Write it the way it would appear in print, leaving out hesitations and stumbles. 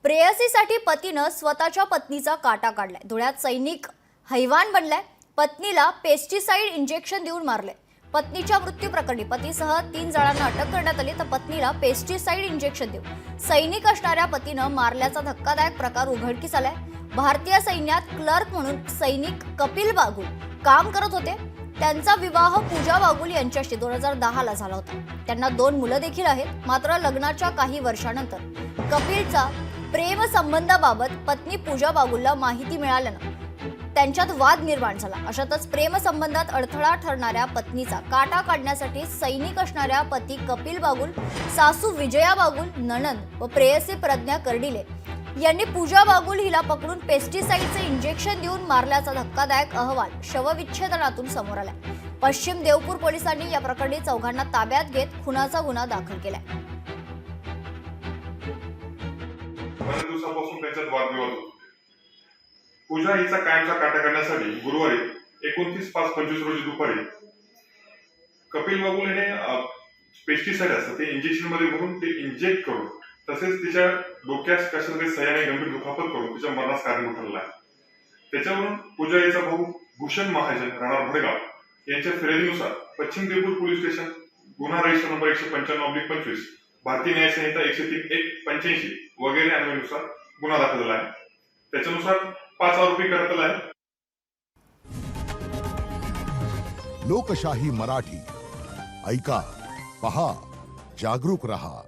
प्रेयसीसाठी पतीनं स्वतःच्या पत्नीचा काटा काढलाय। धुळ्यात सैनिक हैवान बनलाय। पत्नीला पेस्टिसाइड इंजेक्शन देऊन मारले। पत्नीच्या मृत्यू प्रकरणी पतीसह 3 जणांना अटक करण्यात आली, तर पत्नीला पेस्टिसाइड इंजेक्शन देऊन सैनिक असणाऱ्या पतीनं मारल्याचा धक्कादायक प्रकार उघडकीस आलाय। भारतीय सैन्यात क्लर्क म्हणून सैनिक कपिल बागुल काम करत होते। त्यांचा विवाह पूजा बागुल यांच्याशी 2010 ला झाला होता। त्यांना 2 मुलं देखील आहेत। मात्र लग्नाच्या काही वर्षानंतर कपिलचा प्रेम संबंधाबाबत पत्नी पूजा बागुलला माहिती मिळाल्यानं त्यांच्यात वाद निर्माण झाला। अशातच प्रेम संबंधात अडथळा ठरणाऱ्या पत्नीचा काटा काढण्यासाठी सैनिक असणाऱ्या पती कपिल बागुल, सासू विजया बागुल, नणंद व प्रेयसी प्रज्ञा कर्डिले यांनी पूजा बागुल हिला पकडून पेस्टिसाइडचे इंजेक्शन देऊन मारल्याचा धक्कादायक अहवाल शवविच्छेदनातून समोर आलाय। पश्चिम देवपूर पोलिसांनी या प्रकरणी चौघांना ताब्यात घेत खुनाचा गुन्हा दाखल केलाय। बऱ्याच दिवसापासून त्यांच्यात वादविवाद होते। पूजा हिचा कायमचा काटा करण्यासाठी गुरुवारी 29/5/25 रोजी दुपारी कपिल बागुल याने पेस्टिसाइड असतं ते इंजेक्शन मध्ये भरून ते इंजेक्ट करून तसेच तिच्या डोक्यास कशातरी सहाय्याने गंभीर दुखापत करून तिच्या मरणास कारणीभूत ठरला आहे। त्याच्यावरून पूजा हिचा भाऊ भूषण महाजन राहणार भडगाव यांच्या फिर्यादीनुसार पश्चिम देवपूर पोलीस स्टेशन गुन्हा रजिस्टर नंबर 195/25 भारतीय न्याय संहिता 103/185 वगैरे अन्वयानुसार गुन्हा दाखल झाला आहे। त्याच्यानुसार 5 आरोपी करण्यात आले आहेत। लोकशाही मराठी ऐका, पहा, जागरूक रहा।